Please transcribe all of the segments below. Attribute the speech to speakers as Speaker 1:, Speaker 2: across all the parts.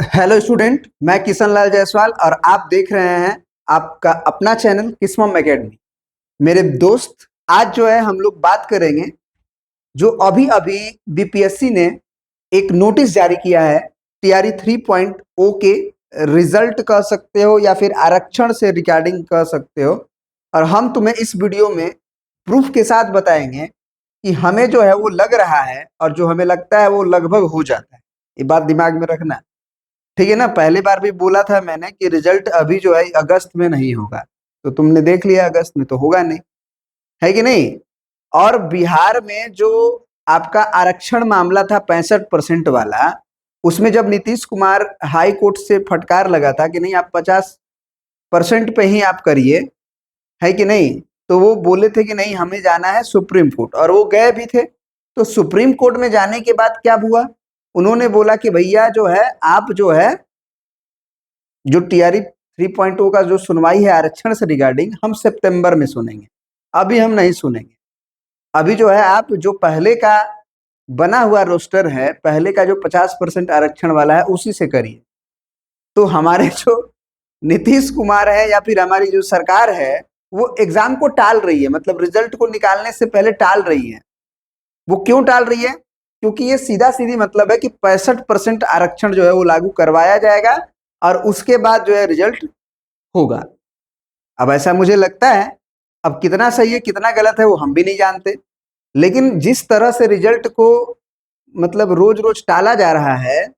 Speaker 1: Hello student, मैं किशन लाल जायसवाल और आप देख रहे हैं आपका अपना चैनल किस्मम एकेडमी। मेरे दोस्त, आज जो है हम लोग बात करेंगे जो अभी अभी बीपीएससी ने एक नोटिस जारी किया है। टीआरई 3.0 के रिजल्ट कह सकते हो या फिर आरक्षण से रिगार्डिंग कह सकते हो। और हम तुम्हें इस वीडियो में प्रूफ के साथ बताएंगे कि हमें जो है वो लग रहा है और जो हमें लगता है वो लगभग हो जाता है। ये बात दिमाग में रखना, ठीक है ना। पहली बार भी बोला था मैंने कि रिजल्ट अभी जो है अगस्त में नहीं होगा, तो तुमने देख लिया अगस्त में तो होगा नहीं, है कि नहीं। और बिहार में जो आपका आरक्षण मामला था 65% वाला, उसमें जब नीतीश कुमार हाई कोर्ट से फटकार लगा था कि नहीं आप 50% पे ही आप करिए, है कि नहीं, तो वो बोले थे कि नहीं हमें जाना है सुप्रीम कोर्ट, और वो गए भी थे। तो सुप्रीम कोर्ट में जाने के बाद क्या हुआ, उन्होंने बोला कि भैया जो है आप जो है जो टीआरई 3.0 का जो सुनवाई है आरक्षण से रिगार्डिंग, हम सितंबर में सुनेंगे, अभी हम नहीं सुनेंगे। अभी जो है आप जो पहले का बना हुआ रोस्टर है, पहले का जो 50% आरक्षण वाला है उसी से करिए। तो हमारे जो नीतीश कुमार है या फिर हमारी जो सरकार है वो एग्जाम को टाल रही है, मतलब रिजल्ट को निकालने से पहले टाल रही है। वो क्यों टाल रही है? क्योंकि ये सीधा सीधी मतलब है कि 65% आरक्षण जो है वो लागू करवाया जाएगा और उसके बाद जो है रिजल्ट होगा। अब ऐसा मुझे लगता है, अब कितना सही है कितना गलत है वो हम भी नहीं जानते, लेकिन जिस तरह से रिजल्ट को मतलब रोज रोज टाला जा रहा है,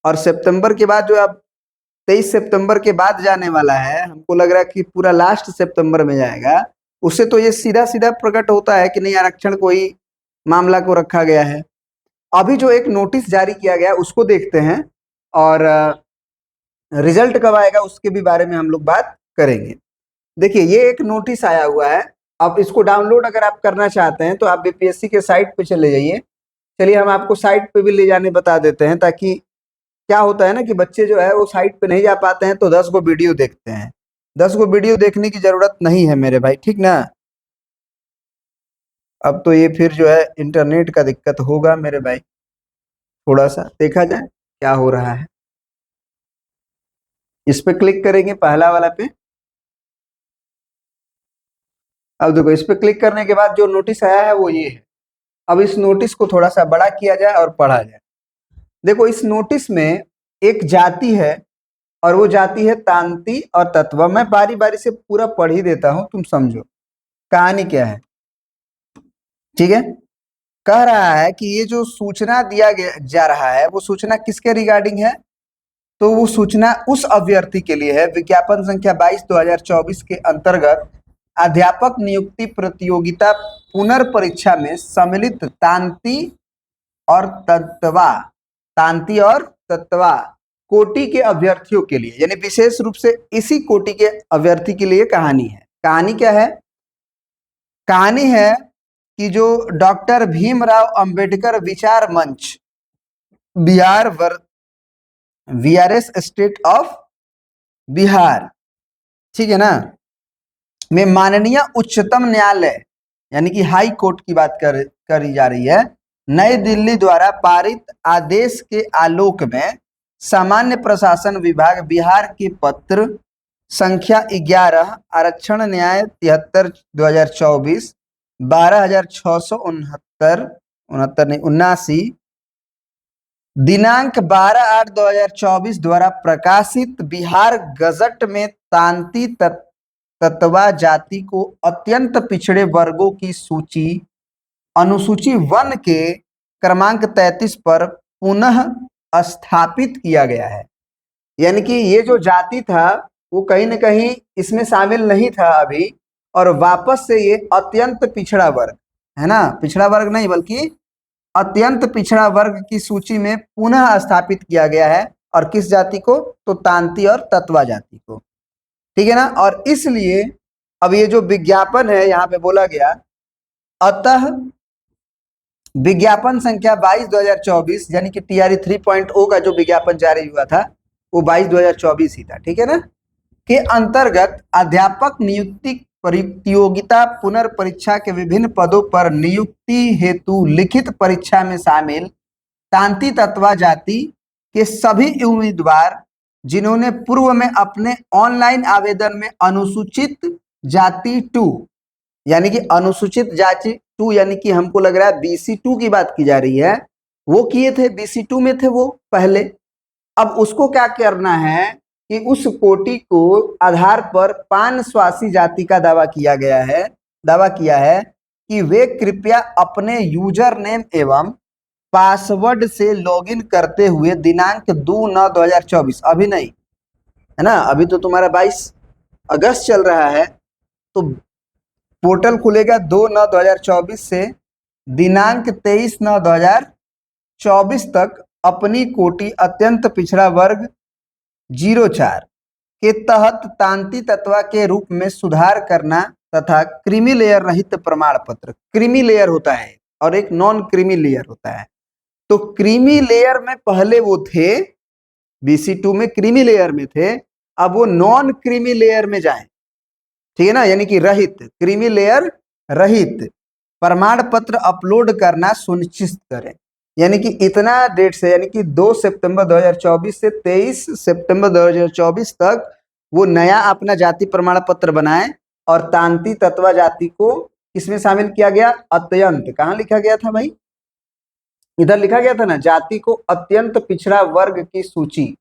Speaker 1: और सितंबर के बाद जो अब 23 सितंबर के बाद जाने वाला है, हमको लग रहा है कि पूरा लास्ट सितंबर में जाएगा। उससे तो ये सीधा सीधा प्रकट होता है कि नहीं आरक्षण को ही मामला को रखा गया है। अभी जो एक नोटिस जारी किया गया उसको देखते हैं, और रिजल्ट कब आएगा उसके भी बारे में हम लोग बात करेंगे। देखिए ये एक नोटिस आया हुआ है, आप इसको डाउनलोड अगर आप करना चाहते हैं तो आप बीपीएससी के साइट पे चले जाइए। चलिए हम आपको साइट पे भी ले जाने बता देते हैं, ताकि क्या होता है ना कि बच्चे जो है वो साइट पे नहीं जा पाते हैं तो 10 गो वीडियो देखते हैं। 10 गो वीडियो देखने की जरूरत नहीं है मेरे भाई, ठीक ना। अब तो ये फिर जो है इंटरनेट का दिक्कत होगा मेरे भाई, थोड़ा सा देखा जाए क्या हो रहा है। इस पे क्लिक करेंगे पहला वाला पे। अब देखो इस पे क्लिक करने के बाद जो नोटिस आया है वो ये है। अब इस नोटिस को थोड़ा सा बड़ा किया जाए और पढ़ा जाए। देखो इस नोटिस में एक जाति है और वो जाति है तांती और तत्व। मैं बारी बारी से पूरा पढ़ ही देता हूं, तुम समझो कहानी क्या है, ठीक है। कह रहा है कि ये जो सूचना दिया गया जा रहा है वो सूचना किसके रिगार्डिंग है, तो वो सूचना उस अभ्यर्थी के लिए है विज्ञापन संख्या 22/2024 के अंतर्गत अध्यापक नियुक्ति प्रतियोगिता पुनर्परीक्षा में सम्मिलित और तत्वा तांती और तत्वा कोटि के अभ्यर्थियों के लिए, यानी विशेष रूप से इसी कोटि के अभ्यर्थी के लिए कहानी है। कहानी क्या है? कहानी है कि जो डॉक्टर भीमराव अंबेडकर विचार मंच Bihar VRS state of Bihar, ठीक है ना, में माननीय उच्चतम न्यायालय यानी कि हाई कोर्ट की बात करी जा रही है, नई दिल्ली द्वारा पारित आदेश के आलोक में सामान्य प्रशासन विभाग बिहार के पत्र संख्या 11 आरक्षण न्याय 73/2024 12,669 उनहत्तर नहीं 79 दिनांक 12/8/2024 द्वारा प्रकाशित बिहार गजट में तांती तत्वा जाति को अत्यंत पिछड़े वर्गों की सूची अनुसूची 1 के क्रमांक 33 पर पुनः स्थापित किया गया है। यानी कि ये जो जाति था वो कहीं ना कहीं इसमें शामिल नहीं था अभी, और वापस से ये अत्यंत पिछड़ा वर्ग है ना, पिछड़ा वर्ग नहीं बल्कि अत्यंत पिछड़ा वर्ग की सूची में पुनः स्थापित किया गया है। और किस जाति को? तो तांती और तत्वा जाति को, ठीक है ना। और इसलिए अब ये जो विज्ञापन है यहाँ पे बोला गया, अतः विज्ञापन संख्या 22/2024 यानी कि टीआरई 3.0 का जो विज्ञापन जारी हुआ था वो 22/2024 ही था, ठीक है ना, के अंतर्गत अध्यापक नियुक्ति प्रतियोगिता पुनर्परीक्षा के विभिन्न पदों पर नियुक्ति हेतु लिखित परीक्षा में शामिल तांती तत्वा जाति कि सभी उम्मीदवार जिन्होंने पूर्व में अपने ऑनलाइन आवेदन में अनुसूचित जाति 2 यानी कि अनुसूचित जाति 2 यानी कि हमको लग रहा है BC2 की बात की जा रही है, वो किए थे, BC2 में थे वो पहले। अब उसको क्या करना है कि उस कोटि को आधार पर पान स्वासी जाति का दावा किया है कि वे कृपया अपने यूजर नेम एवं पासवर्ड से लॉगिन करते हुए दिनांक 2/9/2024, अभी नहीं है ना, अभी तो तुम्हारा 22 अगस्त चल रहा है, तो पोर्टल खुलेगा 2/9/2024 से दिनांक 23/9/2024 तक अपनी कोटि अत्यंत पिछड़ा वर्ग 04 के तहत तांती तत्वा के रूप में सुधार करना तथा क्रीमी लेयर रहित प्रमाण पत्र, क्रीमी लेयर होता है और एक नॉन क्रीमी लेयर होता है, तो क्रीमी लेयर में पहले वो थे, BC2 में क्रीमी लेयर में थे, अब वो नॉन क्रीमी लेयर में जाएं, ठीक है ना, यानी कि रहित, क्रीमी लेयर रहित प्रमाण पत्र अपलोड करना सुनिश्चित करें। यानी कि इतना डेट से, यानी कि 2 सितंबर 2024 से 23 सितंबर 2024 तक वो नया अपना जाति प्रमाण पत्र बनाए और तांती तत्वा जाति को किसमें शामिल किया गया, अत्यंत, कहाँ लिखा गया था भाई, इधर लिखा गया था ना, जाति को अत्यंत पिछड़ा वर्ग की सूची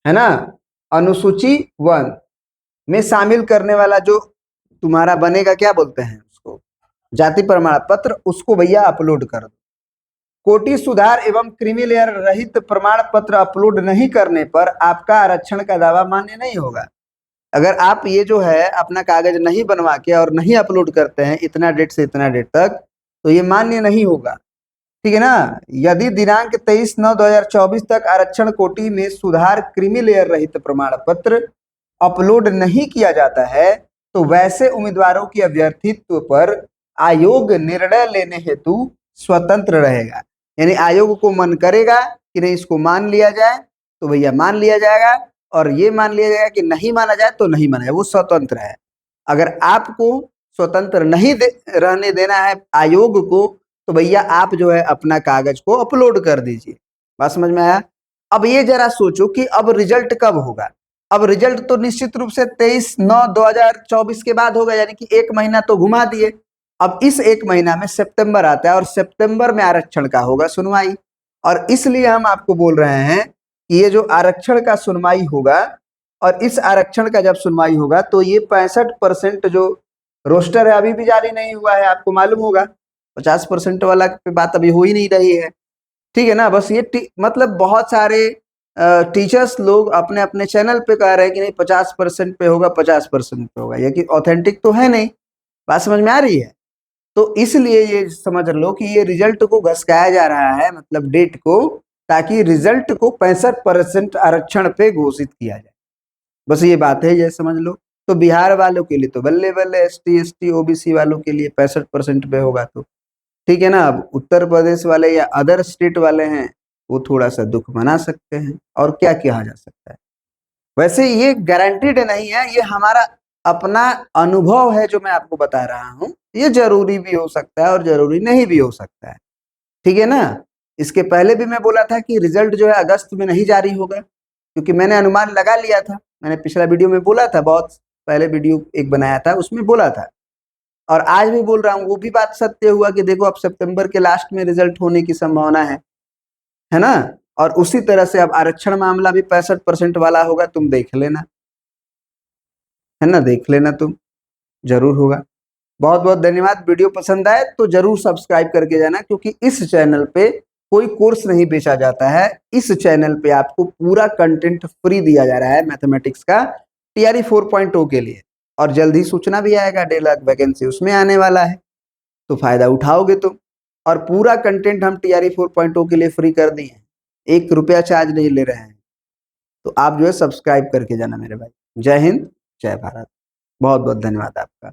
Speaker 1: है ना, अनुसूची 1 में शामिल करने वाला जो तुम्हारा बनेगा, क्या बोलते हैं उसको, जाति प्रमाण पत्र, उसको भैया अपलोड कर दो। कोटि सुधार एवं क्रीमी लेयर रहित प्रमाण पत्र अपलोड नहीं करने पर आपका आरक्षण का दावा मान्य नहीं होगा। अगर आप ये जो है अपना कागज नहीं बनवा के और नहीं अपलोड करते हैं इतना डेट से इतना डेट तक, तो ये मान्य नहीं होगा, ठीक है ना। यदि दिनांक 23/9/2024 तक आरक्षण कोटि में सुधार क्रीमी लेयर रहित प्रमाण पत्र अपलोड नहीं किया जाता है तो वैसे उम्मीदवारों की अभ्यर्थित्व पर आयोग निर्णय लेने हेतु स्वतंत्र रहेगा। यानी आयोग को मन करेगा कि नहीं इसको मान लिया जाए तो भैया मान लिया जाएगा, और ये मान लिया जाएगा कि नहीं माना जाए तो नहीं माना जाए, वो स्वतंत्र है। अगर आपको स्वतंत्र नहीं रहने देना है आयोग को, तो भैया आप जो है अपना कागज को अपलोड कर दीजिए। बात समझ में आया। अब ये जरा सोचो कि अब रिजल्ट कब होगा। अब रिजल्ट तो निश्चित रूप से 23/9/2024 के बाद होगा, यानी कि 1 महीना तो घुमा दिए। अब इस 1 महीना में सितंबर आता है और सितंबर में आरक्षण का होगा सुनवाई, और इसलिए हम आपको बोल रहे हैं कि ये जो आरक्षण का सुनवाई होगा, और इस आरक्षण का जब सुनवाई होगा तो ये 65% जो रोस्टर है अभी भी जारी नहीं हुआ है, आपको मालूम होगा 50% वाला पे बात अभी हो ही नहीं रही है, ठीक है ना। बस ये मतलब बहुत सारे टीचर्स लोग अपने अपने चैनल पे कह रहे हैं कि नहीं 50% पे होगा, 50% पे होगा, ये कि ऑथेंटिक तो है नहीं। बात समझ में आ रही है। तो इसलिए ये समझ लो कि ये रिजल्ट को घसकाया जा रहा है, मतलब डेट को, ताकि रिजल्ट को 65% आरक्षण पे घोषित किया जाए। बस ये बात है, ये समझ लो। तो बिहार वालों के लिए तो बल्ले बल्ले, ST ST OBC वालों के लिए 65% पे होगा तो ठीक है ना। अब उत्तर प्रदेश वाले या अदर स्टेट वाले हैं वो थोड़ा सा दुख मना सकते हैं, और क्या किया जा सकता है। वैसे ये गारंटीड नहीं है, ये हमारा अपना अनुभव है जो मैं आपको बता रहा हूँ। ये जरूरी भी हो सकता है और जरूरी नहीं भी हो सकता है, ठीक है ना। इसके पहले भी मैं बोला था कि रिजल्ट जो है अगस्त में नहीं जारी होगा, क्योंकि मैंने अनुमान लगा लिया था। मैंने पिछला वीडियो में बोला था, बहुत पहले वीडियो एक बनाया था उसमें बोला था, और आज भी बोल रहा हूँ, वो भी बात सत्य हुआ कि देखो अब सितंबर के लास्ट में रिजल्ट होने की संभावना है ना। और उसी तरह से अब आरक्षण मामला भी 65% वाला होगा, तुम देख लेना, है ना, देख लेना तुम, जरूर होगा। बहुत बहुत धन्यवाद। वीडियो पसंद आए तो जरूर सब्सक्राइब करके जाना, क्योंकि इस चैनल पे कोई कोर्स नहीं बेचा जाता है। इस चैनल पे आपको पूरा कंटेंट फ्री दिया जा रहा है मैथमेटिक्स का TRE 4.0 के लिए, और जल्दी सूचना भी आएगा 1.5 लाख वैकेंसी उसमें आने वाला है, तो फायदा उठाओगे तुम। और पूरा कंटेंट हम TRE 4.0 के लिए फ्री कर दिए हैं, 1 रुपया चार्ज नहीं ले रहे हैं। तो आप जो है सब्सक्राइब करके जाना मेरे भाई। जय हिंद, जय भारत, बहुत बहुत धन्यवाद आपका।